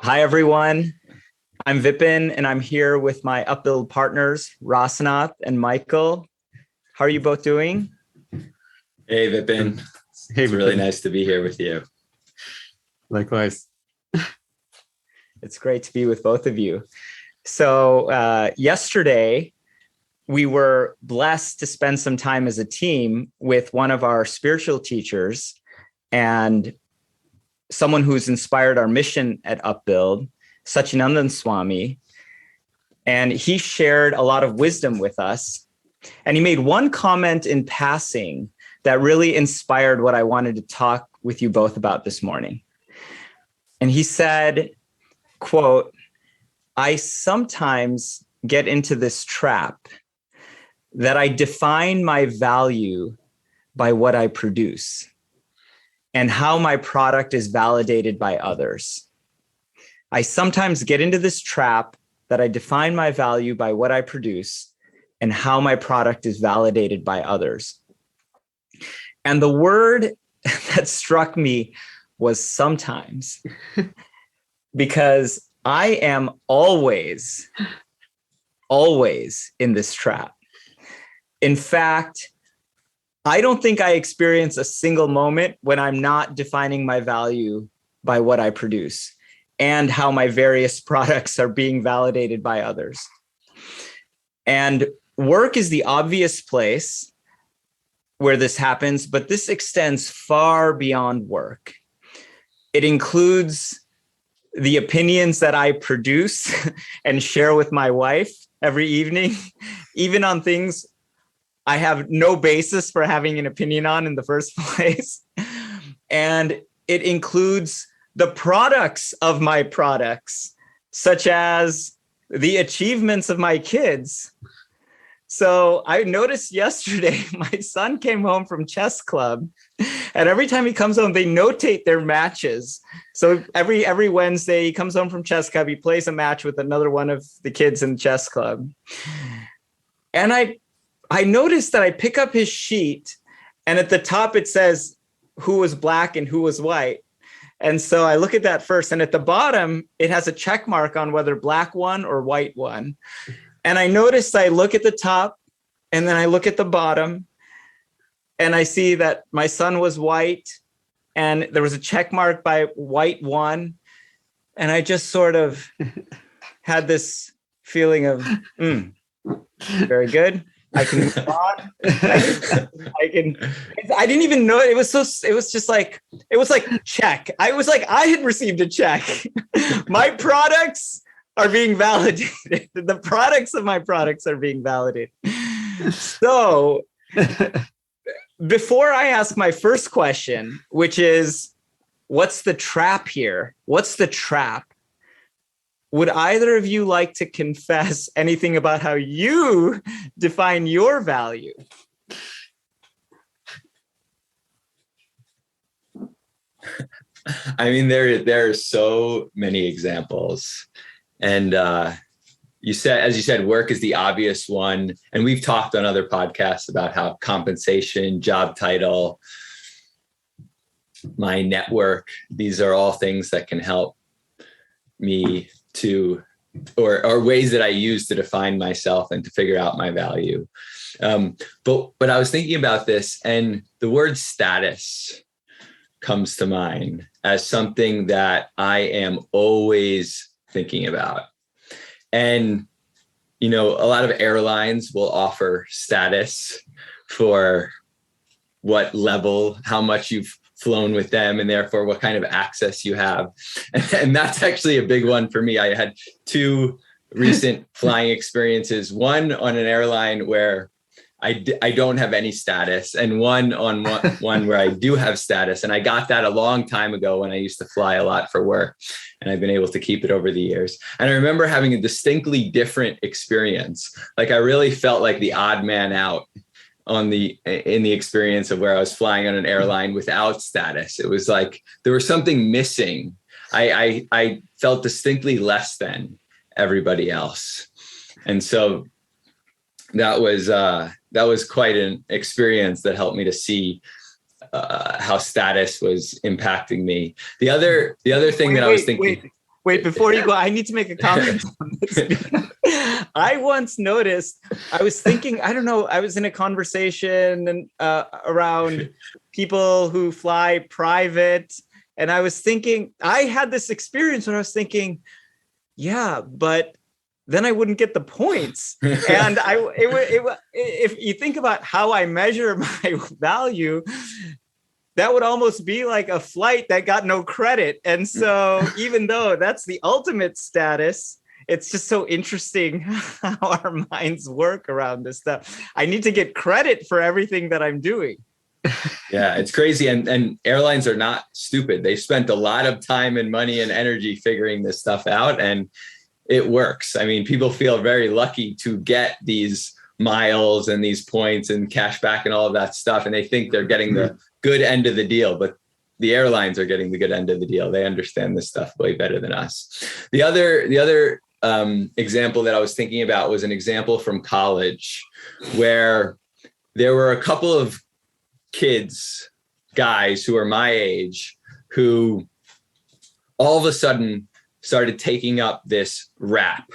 Hi, everyone. I'm Vipin, and I'm here with my Upbuild partners, Rasanath and Michael. How are you both doing? Hey, Vipin. Hey, it's really nice to be here with you. Likewise. It's great to be with both of you. So yesterday, we were blessed to spend some time as a team with one of our spiritual teachers and someone who's inspired our mission at Upbuild, Sacinandana Swami. And he shared a lot of wisdom with us. And he made one comment in passing that really inspired what I wanted to talk with you both about this morning. And he said, quote, "I sometimes get into this trap that I define my value by what I produce and how my product is validated by others. I sometimes get into this trap that I define my value by what I produce and how my product is validated by others." And the word that struck me was sometimes, because I am always in this trap. In fact, I don't think I experience a single moment when I'm not defining my value by what I produce and how my various products are being validated by others. And work is the obvious place where this happens, but this extends far beyond work. It includes the opinions that I produce and share with my wife every evening, even on things I have no basis for having an opinion on in the first place. And it includes the products of my products, such as the achievements of my kids. So I noticed yesterday, my son came home from chess club, and every time he comes home, they notate their matches. So every Wednesday, he comes home from chess club, he plays a match with another one of the kids in chess club. And I noticed that I pick up his sheet, and at the top it says who was black and who was white. And so I look at that first, and at the bottom, it has a check mark on whether black won or white won. And I noticed I look at the top, and then I look at the bottom, and I see that my son was white, and there was a check mark by white won. And I just sort of had this feeling of, very good. I can move on. I didn't even know it was just like, it was like check. I was like, I had received a check. My products are being validated. The products of my products are being validated. So before I ask my first question, which is, what's the trap here? What's the trap? Would either of you like to confess anything about how you define your value? I mean, there are so many examples. And as you said, work is the obvious one. And we've talked on other podcasts about how compensation, job title, my network, these are all things that can help me to, or ways that I use to define myself and to figure out my value. But I was thinking about this, and the word status comes to mind as something that I am always thinking about. And, you know, a lot of airlines will offer status for what level, how much you've flown with them, and therefore what kind of access you have. And that's actually a big one for me. I had two recent flying experiences, one on an airline where I don't have any status, and one where I do have status. And I got that a long time ago when I used to fly a lot for work, and I've been able to keep it over the years. And I remember having a distinctly different experience. Like, I really felt like the odd man out in the experience of where I was flying on an airline without status. It was like there was something missing. I felt distinctly less than everybody else. And so that was quite an experience that helped me to see how status was impacting me. The other thing that I was thinking. Wait, before you go, I need to make a comment on this. I once noticed, I was thinking, I don't know, I was in a conversation around people who fly private. And I was thinking, I had this experience when I was thinking, yeah, but then I wouldn't get the points. And if you think about how I measure my value, that would almost be like a flight that got no credit. And so even though that's the ultimate status, it's just so interesting how our minds work around this stuff. I need to get credit for everything that I'm doing. Yeah, it's crazy. And airlines are not stupid. They spent a lot of time and money and energy figuring this stuff out, and it works. I mean, people feel very lucky to get these miles and these points and cash back and all of that stuff. And they think they're getting the good end of the deal, but the airlines are getting the good end of the deal. They understand this stuff way better than us. The other example that I was thinking about was an example from college where there were a couple of kids, guys who are my age, who all of a sudden started taking up this rap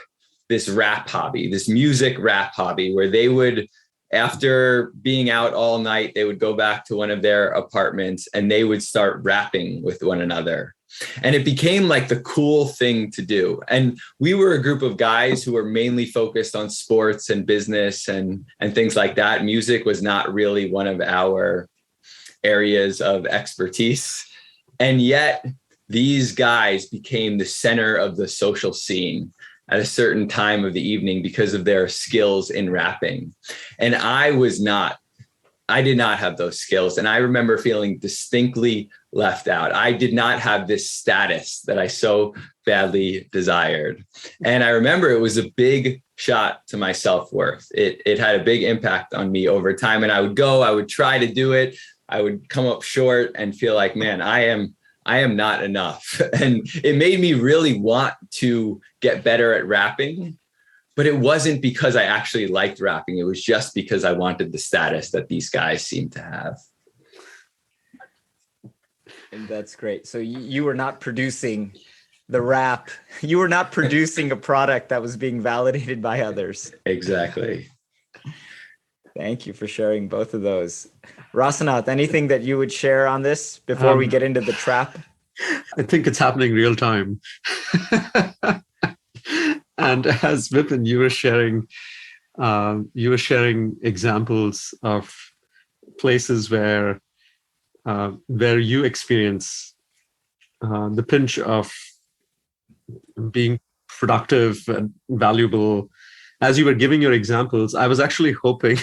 hobby, this music rap hobby, where they would, after being out all night, they would go back to one of their apartments and they would start rapping with one another. And it became like the cool thing to do. And we were a group of guys who were mainly focused on sports and business and things like that. Music was not really one of our areas of expertise. And yet these guys became the center of the social scene at a certain time of the evening because of their skills in rapping. And I did not have those skills. And I remember feeling distinctly left out. I did not have this status that I so badly desired. And I remember it was a big shot to my self-worth. It had a big impact on me over time. And I would try to do it. I would come up short and feel like, man, I am not enough. And it made me really want to get better at rapping, but it wasn't because I actually liked rapping. It was just because I wanted the status that these guys seemed to have. And that's great. So you were not producing the rap. You were not producing a product that was being validated by others. Exactly. Thank you for sharing both of those. Rasanath, anything that you would share on this before we get into the trap? I think it's happening real time. And as Vipin, you were sharing examples of places where you experience the pinch of being productive and valuable. As you were giving your examples, I was actually hoping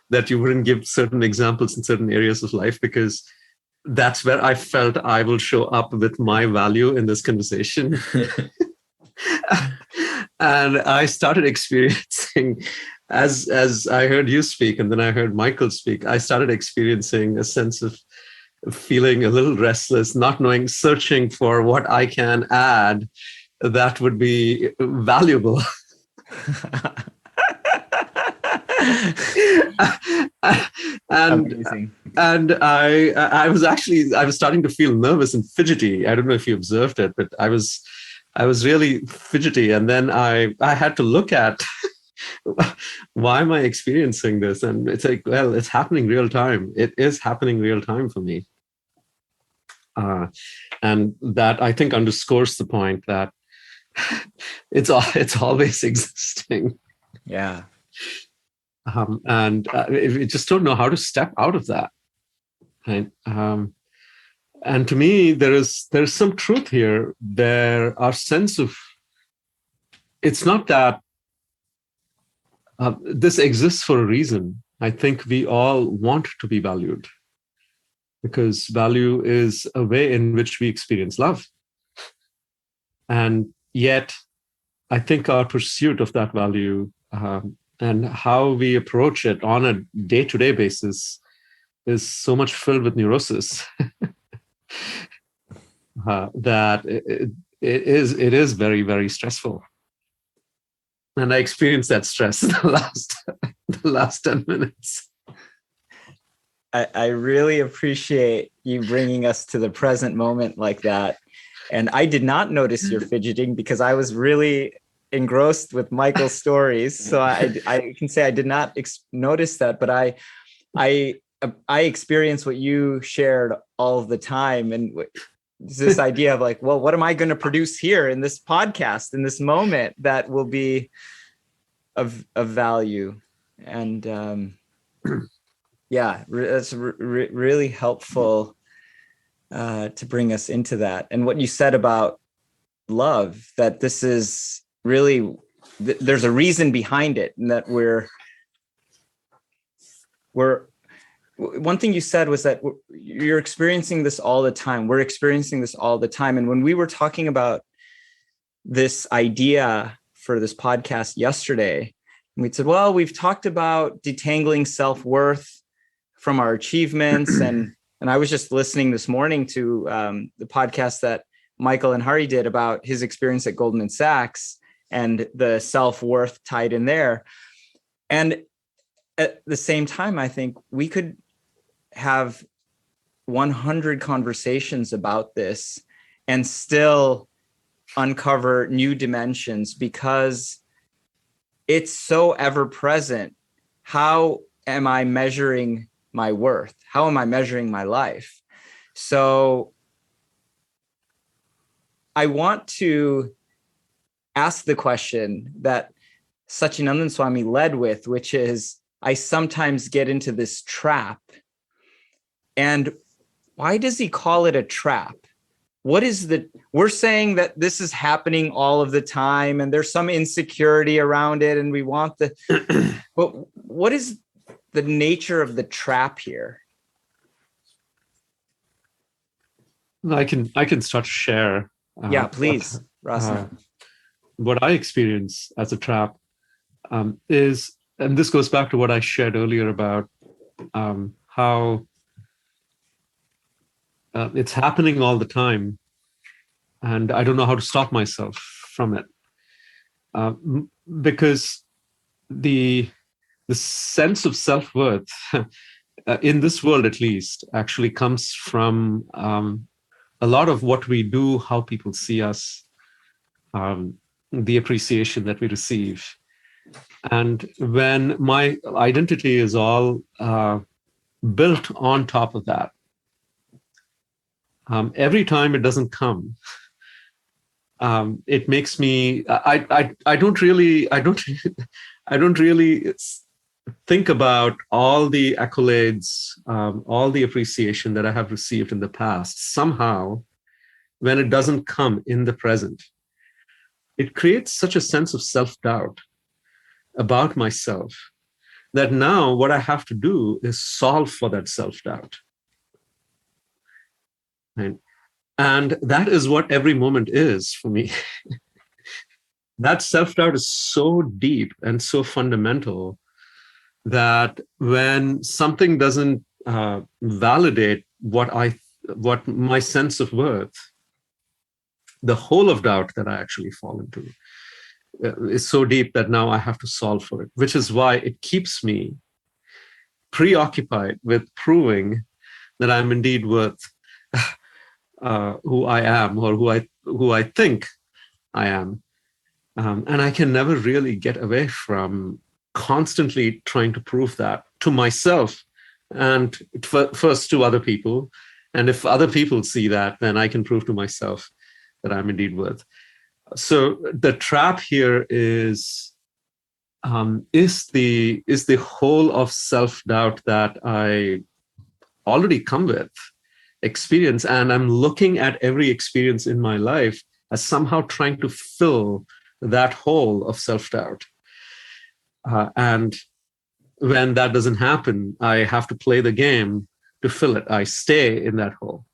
that you wouldn't give certain examples in certain areas of life, because that's where I felt I will show up with my value in this conversation. And I started experiencing, as I heard you speak, and then I heard Michael speak, I started experiencing a sense of feeling a little restless, not knowing, searching for what I can add that would be valuable. and I was starting to feel nervous and fidgety. I don't know if you observed it, but I was really fidgety. And then I had to look at why am I experiencing this? And it's like, well, it's happening real time. It is happening real time for me. And that, I think, underscores the point that it's always existing. Yeah. And we just don't know how to step out of that. Right? And to me, there's some truth here. Our sense of, it's not that this exists for a reason. I think we all want to be valued, because value is a way in which we experience love. And yet, I think our pursuit of that value and how we approach it on a day-to-day basis is so much filled with neurosis that it is very, very stressful. And I experienced that stress in the last 10 minutes. I really appreciate you bringing us to the present moment like that. And I did not notice your fidgeting because I was really engrossed with Michael's stories. So I can say I did not notice that, but I experience what you shared all of the time. And this idea of like, well, what am I going to produce here in this podcast, in this moment that will be of value? And yeah, that's really helpful to bring us into that. And what you said about love, that this is really, there's a reason behind it, and that we're one thing you said was that you're experiencing this all the time. We're experiencing this all the time. And when we were talking about this idea for this podcast yesterday, we said, well, we've talked about detangling self-worth from our achievements. And I was just listening this morning to the podcast that Michael and Hari did about his experience at Goldman Sachs and the self-worth tied in there. And at the same time, I think we could have 100 conversations about this and still uncover new dimensions, because it's so ever present. How am I measuring my worth? How am I measuring my life? So I want to ask the question that Sacinandana Swami led with, which is, I sometimes get into this trap. And why does he call it a trap? What is we're saying that this is happening all of the time and there's some insecurity around it and we want but what is the nature of the trap here? I can start to share. Yeah, please, Rasanath. What I experience as a trap is, and this goes back to what I shared earlier about how it's happening all the time, and I don't know how to stop myself from it, because the sense of self-worth in this world, at least, actually comes from a lot of what we do, how people see us, the appreciation that we receive. And when my identity is all built on top of that, every time it doesn't come, it makes me. I don't really think about all the accolades, all the appreciation that I have received in the past. Somehow, when it doesn't come in the present, it creates such a sense of self-doubt about myself that now what I have to do is solve for that self-doubt. Right? And that is what every moment is for me. That self-doubt is so deep and so fundamental that when something doesn't validate what my sense of worth, the whole of doubt that I actually fall into is so deep that now I have to solve for it, which is why it keeps me preoccupied with proving that I'm indeed worth who I am, or who I think I am. And I can never really get away from constantly trying to prove that to myself and first to other people. And if other people see that, then I can prove to myself that I'm indeed worth. So the trap here is the whole of self-doubt that I already come with, experience, and I'm looking at every experience in my life as somehow trying to fill that hole of self-doubt. And when that doesn't happen, I have to play the game to fill it. I stay in that hole.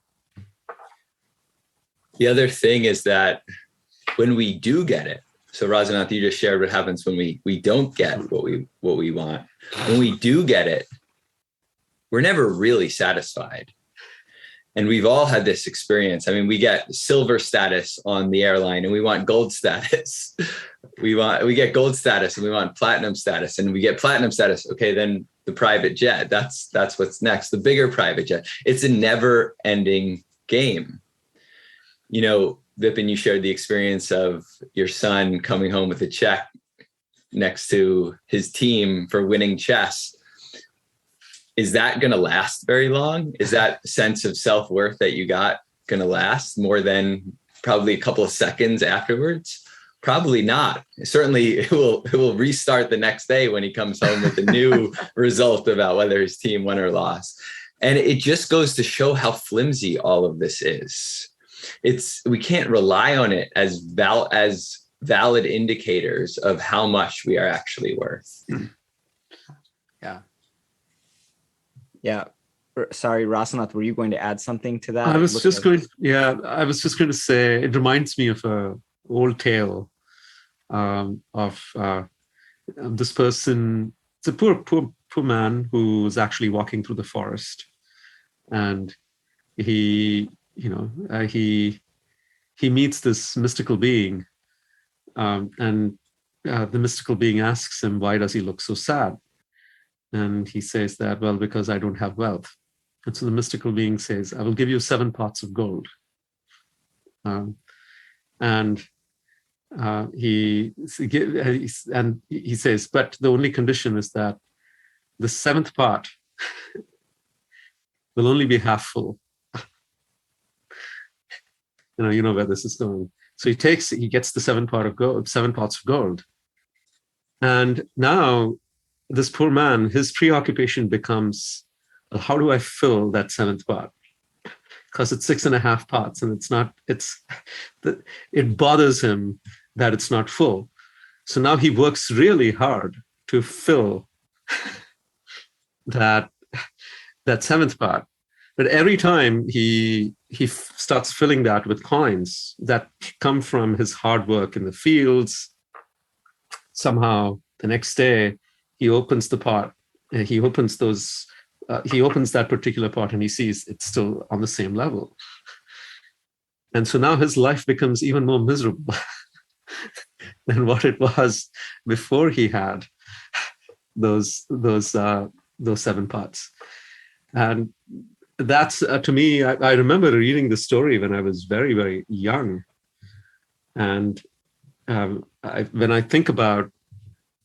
The other thing is that when we do get it, so Rasanath, you just shared what happens when we don't get what we want. When we do get it, we're never really satisfied. And we've all had this experience. I mean, we get silver status on the airline and we want gold status. We get gold status and we want platinum status, and we get platinum status. Okay, then the private jet, that's what's next, the bigger private jet. It's a never ending game. You know, Vipin, you shared the experience of your son coming home with a check next to his team for winning chess. Is that going to last very long? Is that sense of self-worth that you got going to last more than probably a couple of seconds afterwards? Probably not. Certainly it will restart the next day when he comes home with a new result about whether his team won or lost. And it just goes to show how flimsy all of this is. We can't rely on it as valid indicators of how much we are actually worth. Yeah. Sorry, Rasanath, were you going to add something to that? I was just going to say, it reminds me of a old tale of this person. It's a poor man who was actually walking through the forest, and he meets this mystical being, and the mystical being asks him, why does he look so sad? And he says that, well, because I don't have wealth. And so the mystical being says, I will give you 7 pots of gold. He says, but the only condition is that the 7th pot will only be half full. You know where this is going. So he gets the 7 pots of gold. And now this poor man, his preoccupation becomes, well, how do I fill that 7th pot? Because it's 6.5 pots, and it bothers him that it's not full. So now he works really hard to fill that 7th pot. But every time he starts filling that with coins that come from his hard work in the fields, somehow the next day he opens the pot, and he opens that particular pot, and he sees it's still on the same level. And so now his life becomes even more miserable than what it was before he had those 7 pots. And that's to me, I remember reading the story when I was very, very young. And when I think about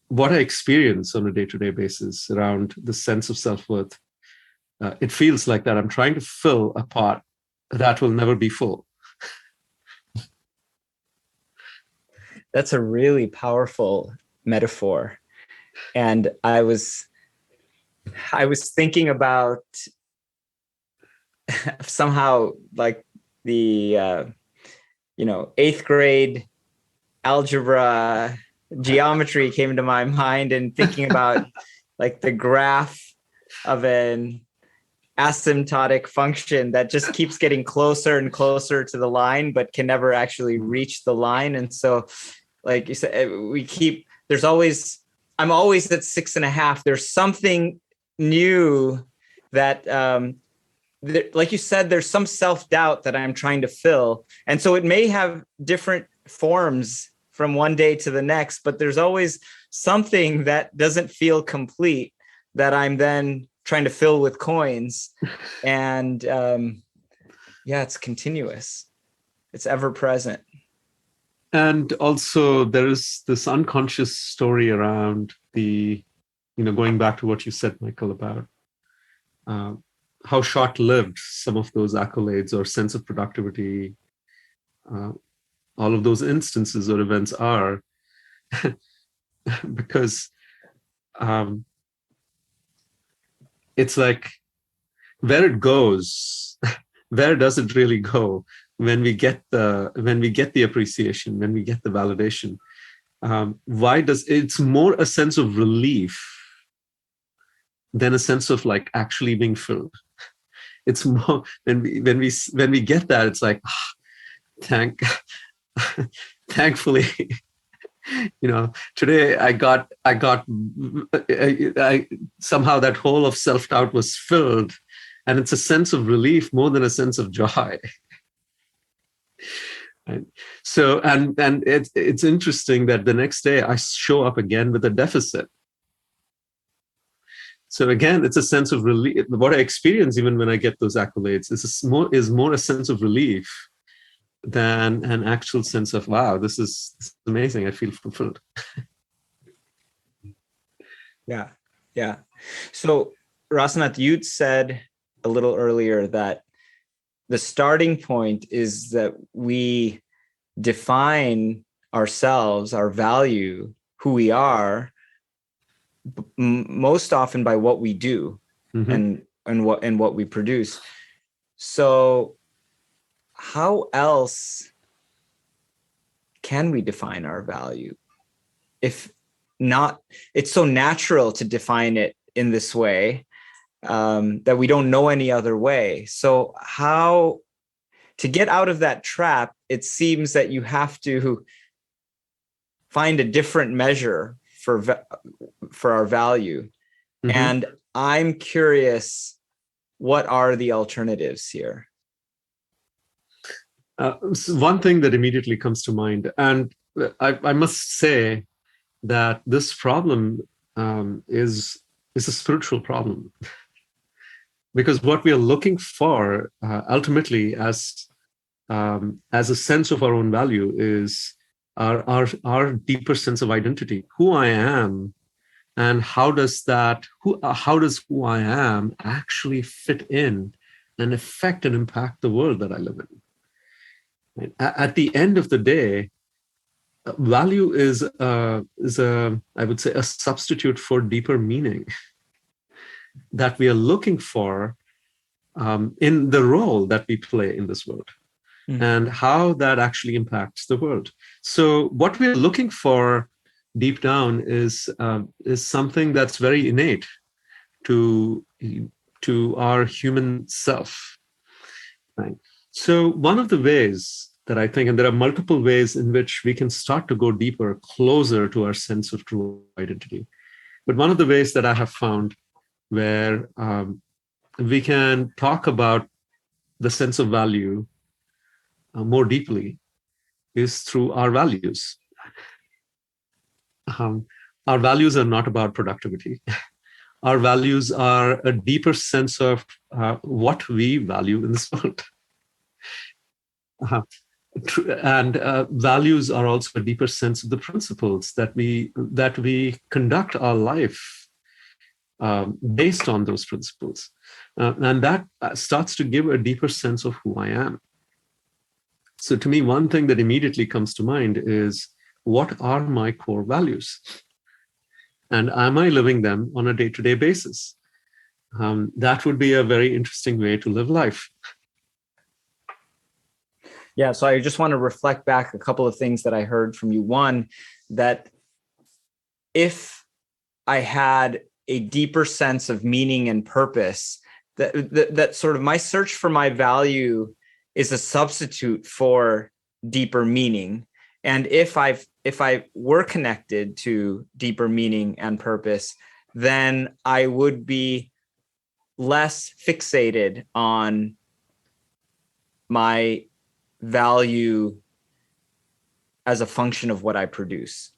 what I experience on a day-to-day basis around the sense of self-worth, it feels like that I'm trying to fill a pot that will never be full. That's a really powerful metaphor. And I was thinking about somehow like the 8th grade algebra geometry came to my mind, and thinking about like the graph of an asymptotic function that just keeps getting closer and closer to the line, but can never actually reach the line. And so, like you said, I'm always at 6.5. There's something new that, like you said, there's some self-doubt that I'm trying to fill. And so it may have different forms from one day to the next, but there's always something that doesn't feel complete that I'm then trying to fill with coins. And it's continuous. It's ever present. And also there is this unconscious story around going back to what you said, Michael, about how short-lived some of those accolades or sense of productivity, all of those instances or events are, because it's like where it goes, where does it really go when we get the appreciation, when we get the validation? It's more a sense of relief than a sense of like actually being filled. It's more when we get that, it's like, thankfully, today I somehow that hole of self-doubt was filled, and it's a sense of relief more than a sense of joy. Right? So, and it's interesting that the next day I show up again with a deficit. So again, it's a sense of relief. What I experience even when I get those accolades is more a sense of relief than an actual sense of, wow, this is amazing. I feel fulfilled. Yeah. Yeah. So, Rasanath, you'd said a little earlier that the starting point is that we define ourselves, our value, who we are, most often by what we do and what we produce. So how else can we define our value? If not, it's so natural to define it in this way that we don't know any other way. So how to get out of that trap, it seems that you have to find a different measure for our value. And I'm curious, what are the alternatives here? So one thing that immediately comes to mind, and I must say that this problem is a spiritual problem, because what we are looking for ultimately as a sense of our own value is our deeper sense of identity, who I am, and how does who I am actually fit in and affect and impact the world that I live in. Right? At the end of the day, value is I would say a substitute for deeper meaning that we are looking for in the role that we play in this world and how that actually impacts the world. So what we're looking for deep down is something that's very innate to our human self. Right? So one of the ways that I think, and there are multiple ways in which we can start to go deeper, closer to our sense of true identity. But one of the ways that I have found where we can talk about the sense of value more deeply is through our values. Our values are not about productivity. Our values are a deeper sense of what we value in this world. And values are also a deeper sense of the principles that we conduct our life based on those principles. And that starts to give a deeper sense of who I am. So to me, one thing that immediately comes to mind is, what are my core values? And am I living them on a day-to-day basis? That would be a very interesting way to live life. Yeah, so I just want to reflect back a couple of things that I heard from you. One, that if I had a deeper sense of meaning and purpose, that sort of my search for my value is a substitute for deeper meaning. And if I were connected to deeper meaning and purpose, then I would be less fixated on my value as a function of what I produce.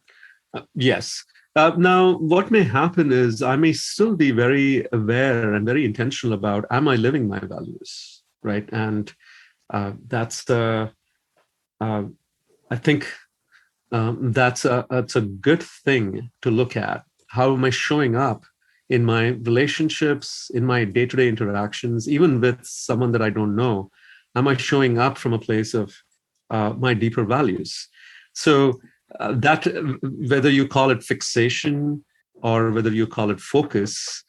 Yes. Now, what may happen is I may still be very aware and very intentional about, am I living my values, right? And that's I think that's a good thing to look at. How am I showing up in my relationships, in my day-to-day interactions, even with someone that I don't know? Am I showing up from a place of my deeper values? So that, whether you call it fixation or whether you call it focus,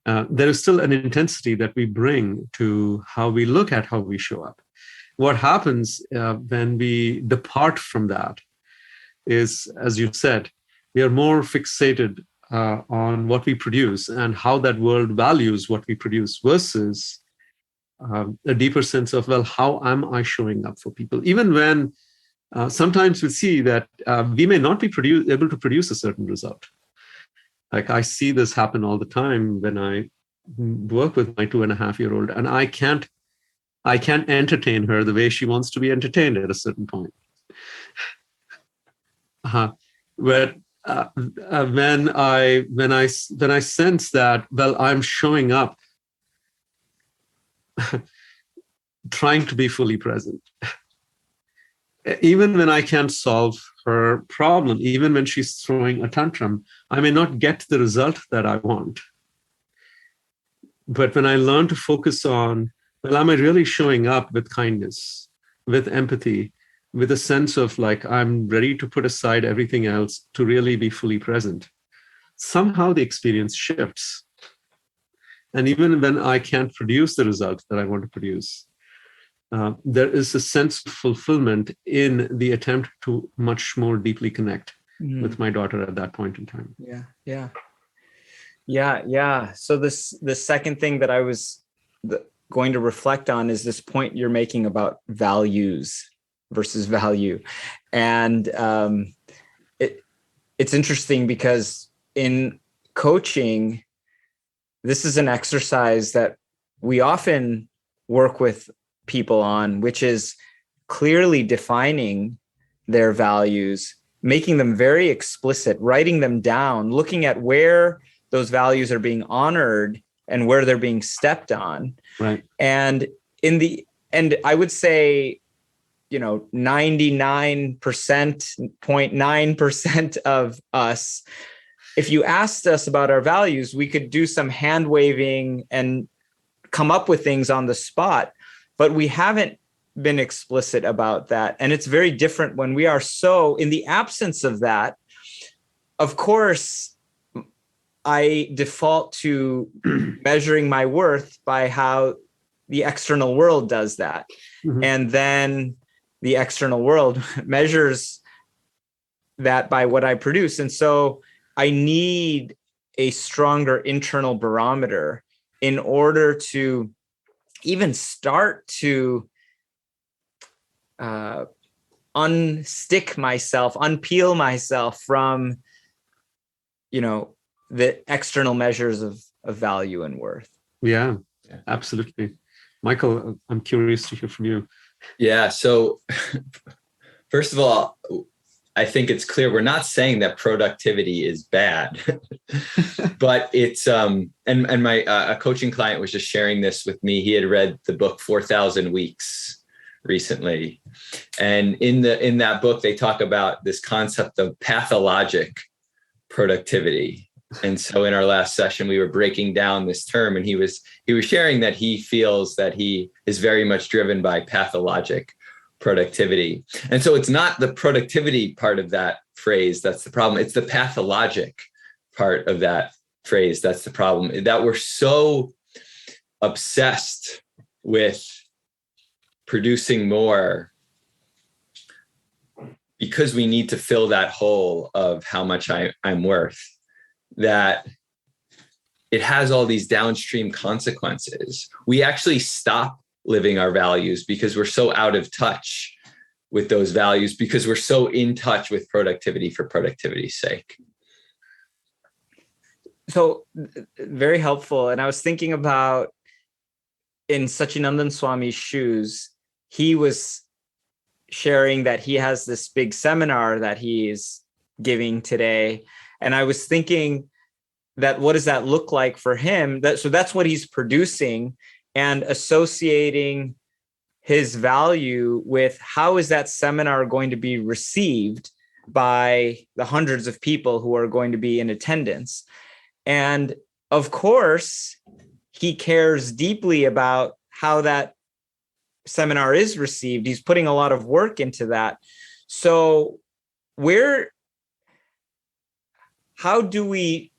there is still an intensity that we bring to how we look at how we show up. What happens when we depart from that is, as you said, we are more fixated on what we produce and how that world values what we produce versus a deeper sense of, well, how am I showing up for people? Even when sometimes we see that we may not be able to produce a certain result. Like I see this happen all the time when I work with my 2.5-year-old, and I can't entertain her the way she wants to be entertained at a certain point. Where when I sense that, well, I'm showing up trying to be fully present, Even when I can't solve her problem, even when she's throwing a tantrum, I may not get the result that I want. But when I learn to focus on, well, am I really showing up with kindness, with empathy, with a sense of like, I'm ready to put aside everything else to really be fully present, somehow the experience shifts. And even when I can't produce the result that I want to produce, there is a sense of fulfillment in the attempt to much more deeply connect with my daughter at that point in time. Yeah. So the second thing that I was going to reflect on is this point you're making about values versus value. And it's interesting because in coaching, this is an exercise that we often work with people on, which is clearly defining their values, making them very explicit, writing them down, looking at where those values are being honored and where they're being stepped on. Right. And I would say, 99.9% of us, if you asked us about our values, we could do some hand waving and come up with things on the spot, but we haven't been explicit about that. And it's very different when we are so in the absence of that. Of course, I default to measuring my worth by how the external world does that. Mm-hmm. And then the external world measures that by what I produce. And so I need a stronger internal barometer in order to even start to unpeel myself from, the external measures of value and worth. Yeah, absolutely. Michael, I'm curious to hear from you. Yeah. So first of all, I think it's clear we're not saying that productivity is bad, but it's and my a coaching client was just sharing this with me. He had read the book 4,000 Weeks recently, and in that book they talk about this concept of pathologic productivity. And so in our last session we were breaking down this term, and he was sharing that he feels that he is very much driven by pathologic productivity. And so it's not the productivity part of that phrase that's the problem. It's the pathologic part of that phrase that's the problem, that we're so obsessed with producing more because we need to fill that hole of how much I'm worth, that it has all these downstream consequences. We actually stop living our values because we're so out of touch with those values, because we're so in touch with productivity for productivity's sake. So very helpful. And I was thinking about in Sacinandana Swami's shoes, he was sharing that he has this big seminar that he is giving today. And I was thinking that what does that look like for him? So that's what he's producing, and associating his value with how is that seminar going to be received by the hundreds of people who are going to be in attendance. And of course, he cares deeply about how that seminar is received. He's putting a lot of work into that. So how do we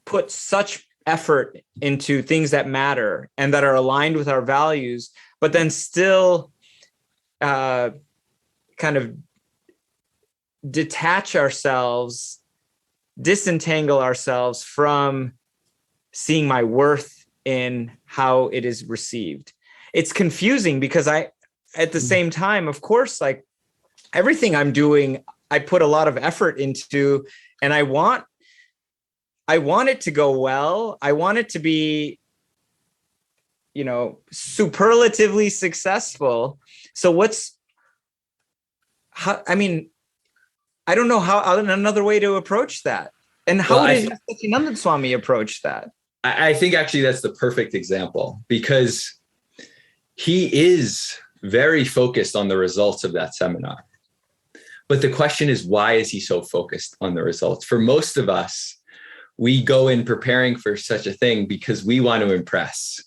put such effort into things that matter and that are aligned with our values, but then still kind of disentangle ourselves from seeing my worth in how it is received? It's confusing because at the same time, of course, like everything I'm doing, I put a lot of effort into, and I want it to go well. I want it to be, superlatively successful. So I don't know how another way to approach that. And how did Sacinandana Swami approach that? I think actually that's the perfect example, because he is very focused on the results of that seminar. But the question is, why is he so focused on the results? For most of us, we go in preparing for such a thing because we want to impress.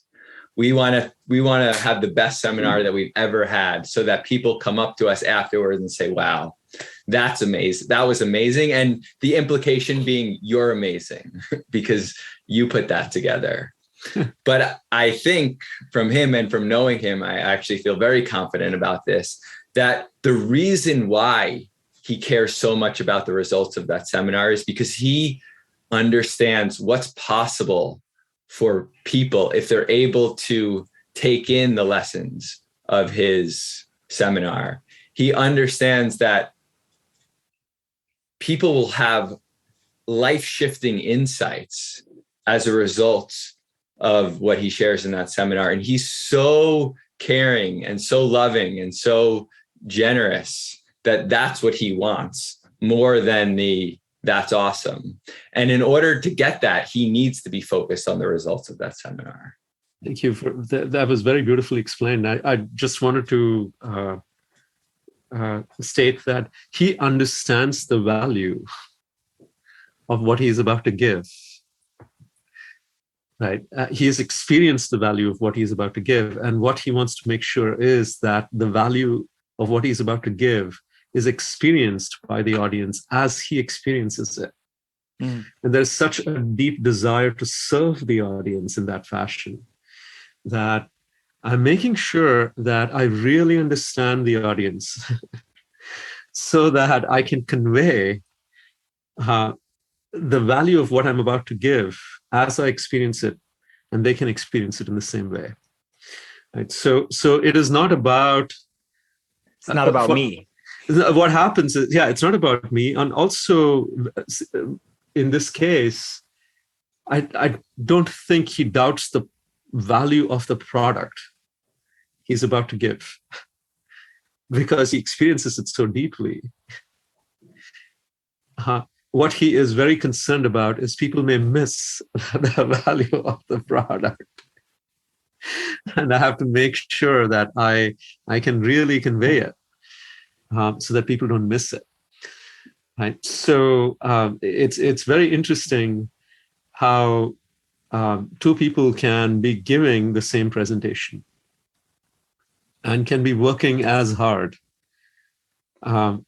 We want to have the best seminar that we've ever had, so that people come up to us afterwards and say, wow, that's amazing. That was amazing. And the implication being, you're amazing because you put that together. But I think from him and from knowing him, I actually feel very confident about this, that the reason why he cares so much about the results of that seminar is because he understands what's possible for people if they're able to take in the lessons of his seminar. He understands that people will have life-shifting insights as a result of what he shares in that seminar. And he's so caring and so loving and so generous that that's what he wants more than that's awesome. And in order to get that, he needs to be focused on the results of that seminar. Thank you for that. Was very beautifully explained. I just wanted to state that he understands the value of what he is about to give. Right? He has experienced the value of what he is about to give. And what he wants to make sure is that the value of what he's about to give is experienced by the audience as he experiences it. And there's such a deep desire to serve the audience in that fashion that I'm making sure that I really understand the audience so that I can convey the value of what I'm about to give as I experience it, and they can experience it in the same way. Right? So it is not about... It's not about me. What happens is, it's not about me. And also, in this case, I don't think he doubts the value of the product he's about to give because he experiences it so deeply. What he is very concerned about is people may miss the value of the product. And I have to make sure that I can really convey it so that people don't miss it. Right? So it's very interesting how two people can be giving the same presentation and can be working as hard. And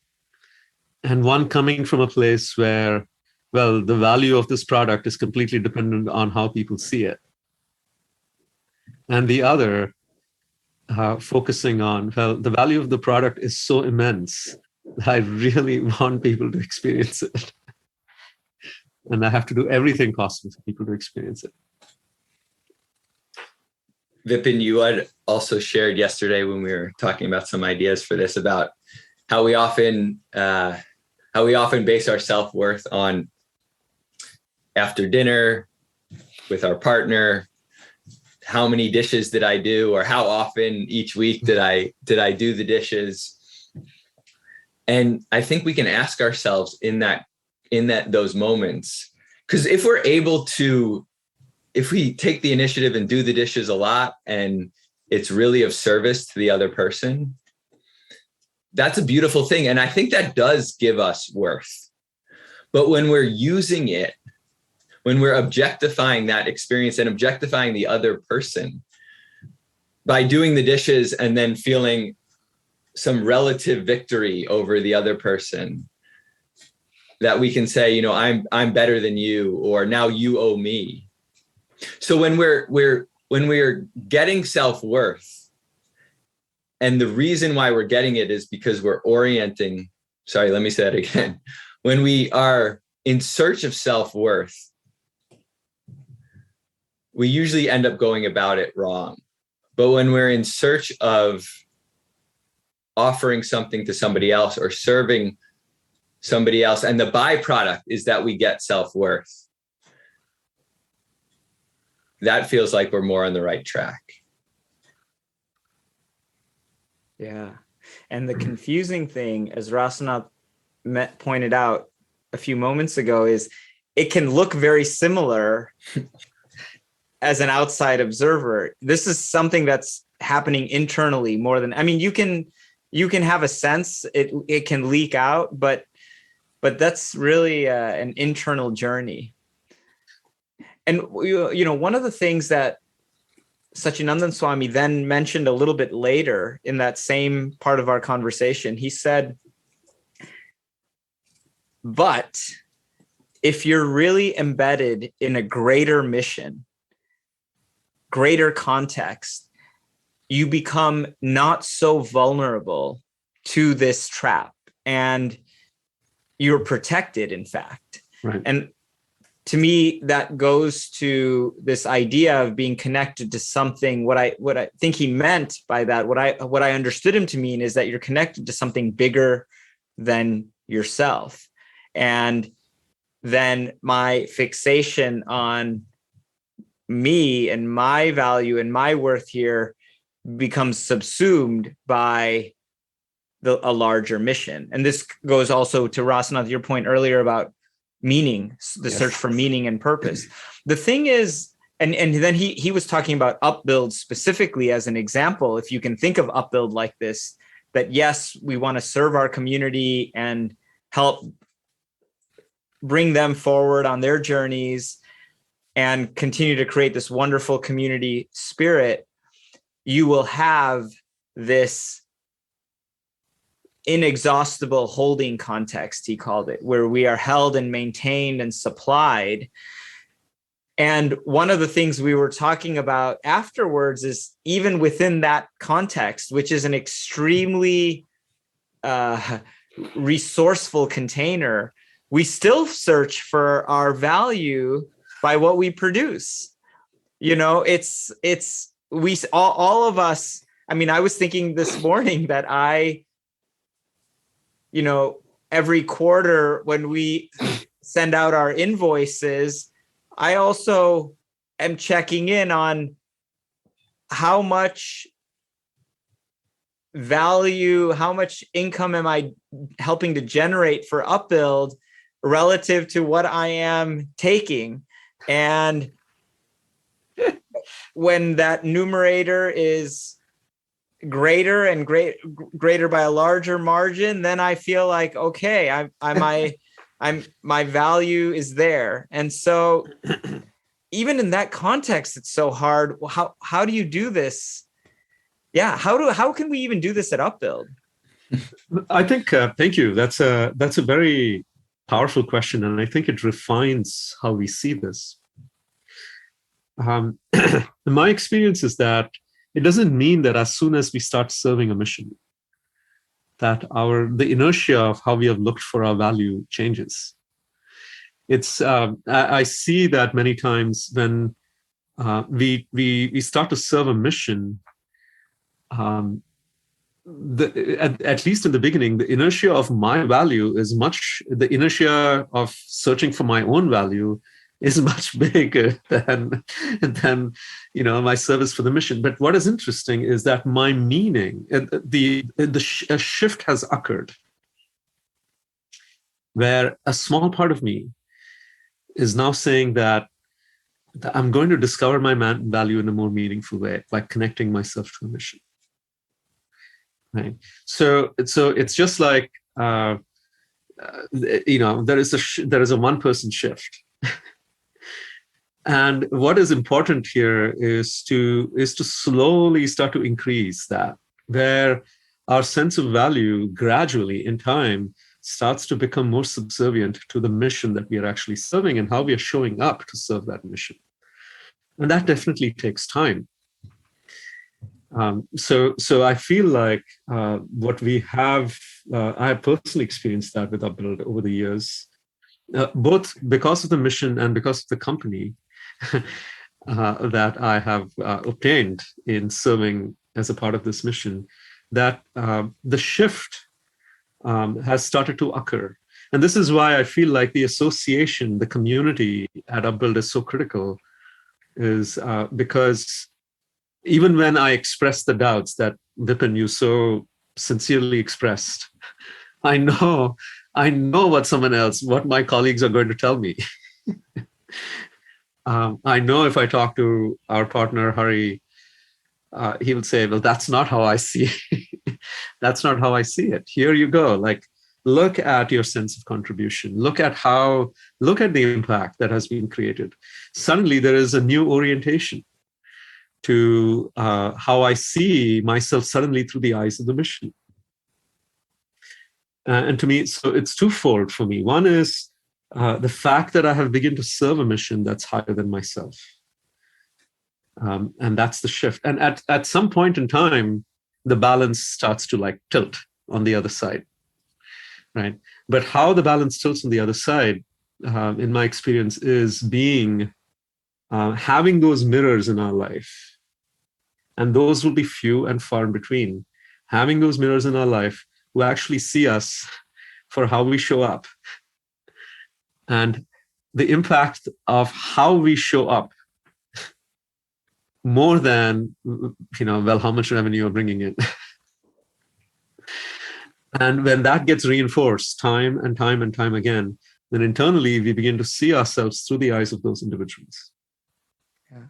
one coming from a place where, well, the value of this product is completely dependent on how people see it. And the other focusing on, well, the value of the product is so immense that I really want people to experience it. And I have to do everything possible for people to experience it. Vipin, you had also shared yesterday when we were talking about some ideas for this about how we often base our self-worth on after dinner with our partner. How many dishes did I do, or how often each week did I do the dishes? And I think we can ask ourselves in those moments, because if we take the initiative and do the dishes a lot and it's really of service to the other person, that's a beautiful thing. And I think that does give us worth. But when we're using it, when we're objectifying that experience and objectifying the other person by doing the dishes and then feeling some relative victory over the other person, that we can say, I'm better than you, or now you owe me. So when we're getting self-worth, and the reason why we're getting it is because we're orienting, sorry, let me say that again. When we are in search of self-worth, we usually end up going about it wrong. But when we're in search of offering something to somebody else or serving somebody else, and the byproduct is that we get self-worth, that feels like we're more on the right track. Yeah. And the confusing thing, as Rasanath pointed out a few moments ago, is it can look very similar as an outside observer. This is something that's happening internally more than, you can you can have a sense, it can leak out, but that's really an internal journey. And one of the things that Sacinandana Swami then mentioned a little bit later in that same part of our conversation, he said, but if you're really embedded in a greater mission, greater context, you become not so vulnerable to this trap, and you're protected, in fact. Right. And to me, that goes to this idea of being connected to something. What I think he meant by that, what I understood him to mean, is that you're connected to something bigger than yourself. And then my fixation on me and my value and my worth here becomes subsumed by a larger mission. And this goes also to Rasanath, your point earlier about meaning, the search for meaning and purpose. The thing is, and then he was talking about Upbuild specifically as an example. If you can think of Upbuild like this, that yes, we want to serve our community and help bring them forward on their journeys and continue to create this wonderful community spirit, you will have this inexhaustible holding context, he called it, where we are held and maintained and supplied. And one of the things we were talking about afterwards is even within that context, which is an extremely resourceful container, we still search for our value by what we produce. It's we all of us. I mean, I was thinking this morning that every quarter when we send out our invoices, I also am checking in on how much value, how much income am I helping to generate for Upbuild relative to what I am taking. And when that numerator is greater and greater by a larger margin, then I feel like, okay, my value is there. And so even in that context, it's so hard. How do you do this? Yeah. How can we even do this at Upbuild? I think, thank you. That's a very powerful question. And I think it refines how we see this. My experience is that it doesn't mean that as soon as we start serving a mission, that the inertia of how we have looked for our value changes. It's I see that many times when we start to serve a mission. At least in the beginning, the inertia of my value is the inertia of searching for my own value is much bigger than my service for the mission. But what is interesting is that my meaning, a shift has occurred where a small part of me is now saying that I'm going to discover my value in a more meaningful way by connecting myself to a mission. Right. So it's just like there is a one-person shift. And what is important here is to slowly start to increase that, where our sense of value gradually in time starts to become more subservient to the mission that we are actually serving and how we are showing up to serve that mission. And that definitely takes time. So I feel like what we have, I have personally experienced that with Upbuild over the years, both because of the mission and because of the company that I have obtained in serving as a part of this mission, that the shift has started to occur. And this is why I feel like the association, the community at Upbuild is so critical, is because even when I express the doubts that Vipin, you so sincerely expressed, I know what my colleagues are going to tell me. I know if I talk to our partner, Hari, he will say, well, that's not how I see That's not how I see it. Here you go. Like, look at your sense of contribution. Look at the impact that has been created. Suddenly there is a new orientation to how I see myself suddenly through the eyes of the mission. And to me, so it's twofold for me. One is the fact that I have begun to serve a mission that's higher than myself. And that's the shift. And at some point in time, the balance starts to like tilt on the other side, right? But how the balance tilts on the other side, in my experience, is having those mirrors in our life. And those will be few and far in between. Having those mirrors in our life who actually see us for how we show up. And the impact of how we show up more than, well, how much revenue you're bringing in. And when that gets reinforced time and time and time again, then internally we begin to see ourselves through the eyes of those individuals. Yeah.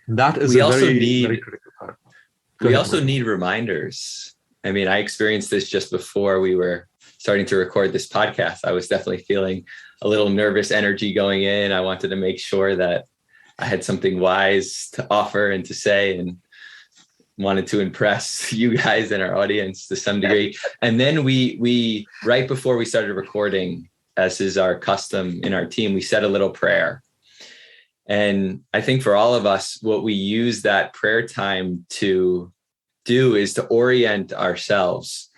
And that is very critical part. We also need reminders. I mean, I experienced this just before we were starting to record this podcast. I was definitely feeling a little nervous energy going in. I wanted to make sure that I had something wise to offer and to say, and wanted to impress you guys and our audience to some degree. And then we right before we started recording, as is our custom in our team, we said a little prayer. And I think for all of us, what we use that prayer time to do is to orient ourselves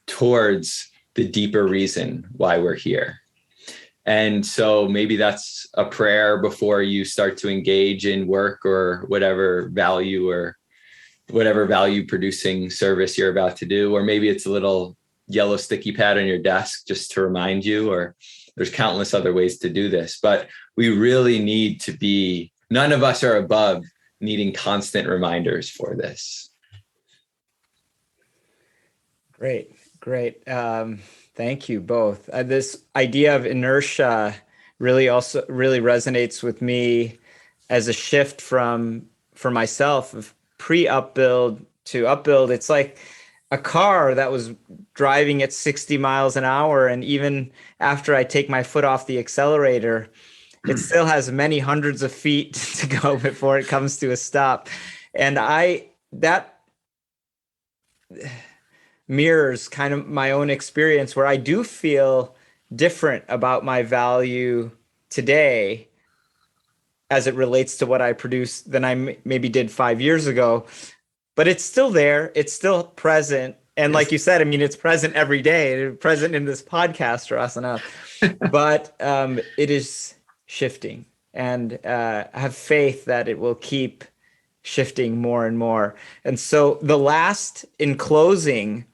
towards the deeper reason why we're here. And so maybe that's a prayer before you start to engage in work or whatever value producing service you're about to do. Or maybe it's a little yellow sticky pad on your desk just to remind you, or there's countless other ways to do this. But we really need to be, none of us are above needing constant reminders for this. Great. Thank you both. This idea of inertia really resonates with me as a shift for myself of pre-upbuild to upbuild. It's like a car that was driving at 60 miles an hour. And even after I take my foot off the accelerator, it still has many hundreds of feet to go before it comes to a stop. And that mirrors kind of my own experience, where I do feel different about my value today as it relates to what I produce than I maybe did 5 years ago. But it's still there. It's still present. And like you said, I mean, it's present every day, present in this podcast, Rasanath. But it is shifting. And I have faith that it will keep shifting more and more. And so in closing,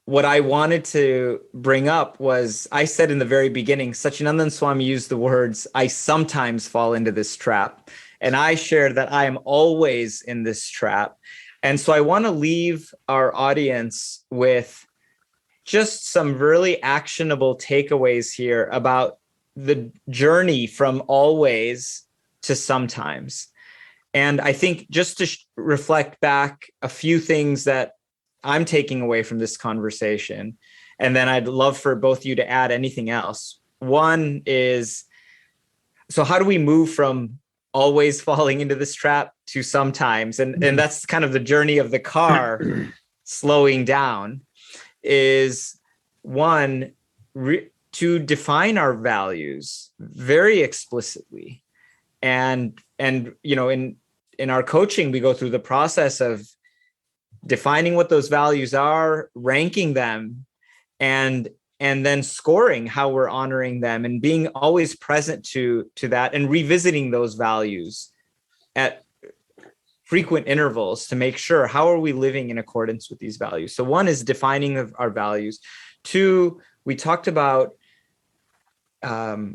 what I wanted to bring up was, I said in the very beginning, Sacinandana Swami used the words, I sometimes fall into this trap. And I shared that I am always in this trap. And so I want to leave our audience with just some really actionable takeaways here about the journey from always to sometimes. And I think just to reflect back a few things that I'm taking away from this conversation, and then I'd love for both of you to add anything else. One is, so how do we move from always falling into this trap to sometimes? And that's kind of the journey of the car slowing down, is one, to define our values very explicitly. And in our coaching, we go through the process of defining what those values are, ranking them, and then scoring how we're honoring them, and being always present to that, and revisiting those values at frequent intervals to make sure, how are we living in accordance with these values? So one is defining of our values. Two, we talked about how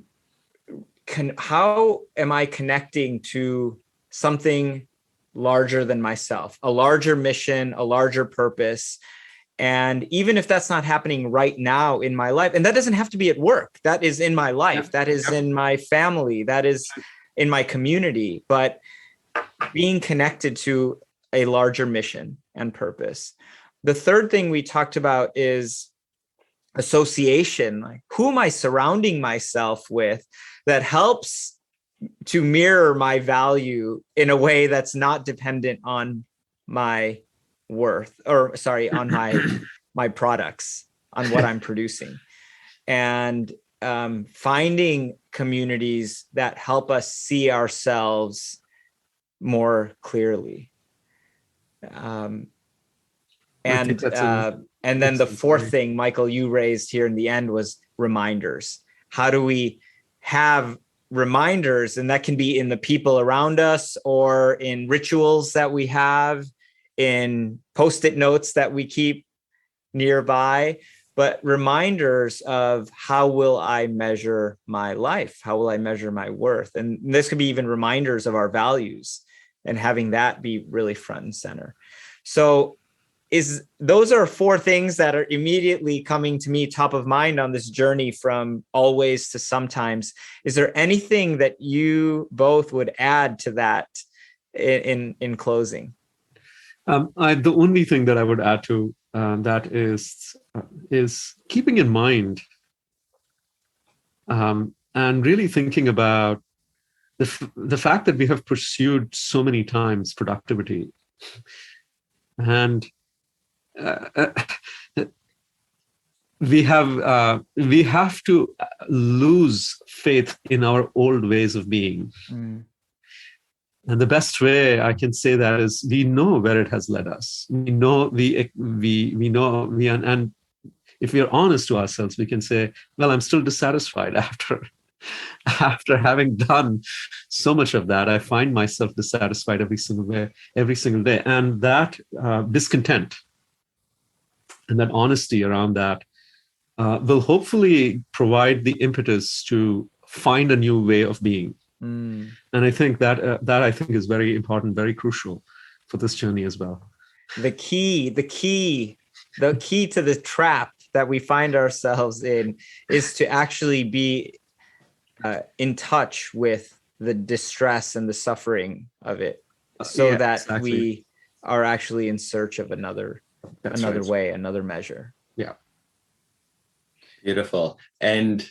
am I connecting to something larger than myself, a larger mission, a larger purpose. And even if that's not happening right now in my life, and that doesn't have to be at work, that is in my life, that is in my family, that is in my community, but being connected to a larger mission and purpose. the third thing we talked about is association. Like, who am I surrounding myself with that helps to mirror my value in a way that's not dependent on my worth, or sorry, on my products, on what I'm producing. And finding communities that help us see ourselves more clearly. And then the fourth thing, Michael, you raised here in the end was reminders. How do we have reminders? And that can be in the people around us, or in rituals that we have, in Post-it notes that we keep nearby, but reminders of how will I measure my life? How will I measure my worth? And this could be even reminders of our values, and having that be really front and center. So those are four things that are immediately coming to me top of mind on this journey from always to sometimes. Is there anything that you both would add to that in closing? The only thing that I would add to that is keeping in mind and really thinking about the fact that we have pursued so many times productivity, and we have to lose faith in our old ways of being. And the best way I can say that is, we know where it has led us. We know and if we are honest to ourselves, we can say, well, I'm still dissatisfied after having done so much of that. I find myself dissatisfied every single day. And that discontent and that honesty around that will hopefully provide the impetus to find a new way of being. And I think that I think is very important, very crucial for this journey as well. The key to the trap that we find ourselves in is to actually be in touch with the distress and the suffering of it, so that exactly. We are actually in search of another way, another measure. Yeah. Beautiful. And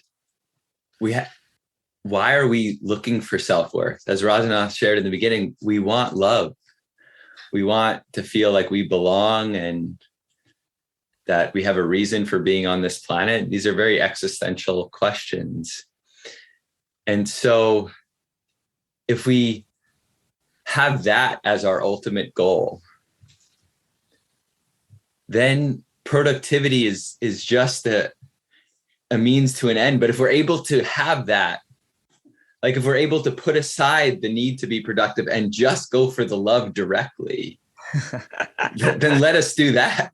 why are we looking for self-worth? As Rasanath shared in the beginning, we want love. We want to feel like we belong and that we have a reason for being on this planet. These are very existential questions. And so if we have that as our ultimate goal, then productivity is just a means to an end. But if we're able to have that, like if we're able to put aside the need to be productive and just go for the love directly, then let us do that.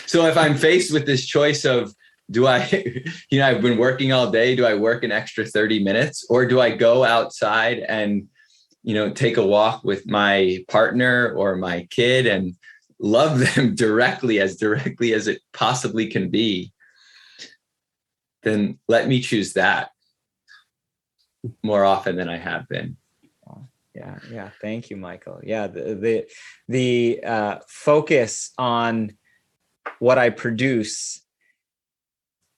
So if I'm faced with this choice of, do I, I've been working all day, do I work an extra 30 minutes, or do I go outside and, take a walk with my partner or my kid and love them directly as it possibly can be, then let me choose that more often than I have been. Yeah. Thank you, Michael. Yeah. The focus on what I produce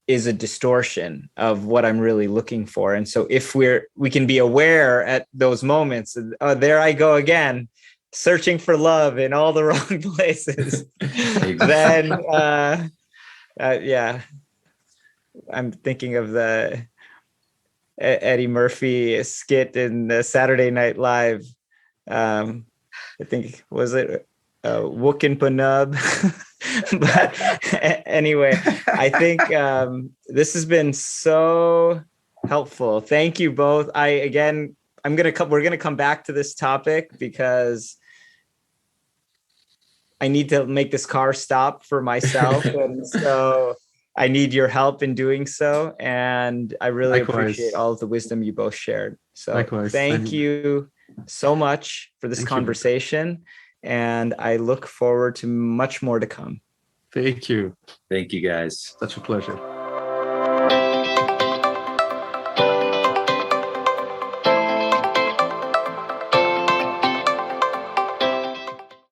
is a distortion of what I'm really looking for. And so if we can be aware at those moments, oh, there I go again, searching for love in all the wrong places, then I'm thinking of the Eddie Murphy skit in the Saturday Night Live. I think, was it Wookin' Panub? But anyway, I think this has been so helpful. Thank you both. We're gonna come back to this topic because I need to make this car stop for myself, and so I need your help in doing so. And I really appreciate all of the wisdom you both shared. So thank you so much for this conversation. And I look forward to much more to come. Thank you. Thank you, guys. Such a pleasure.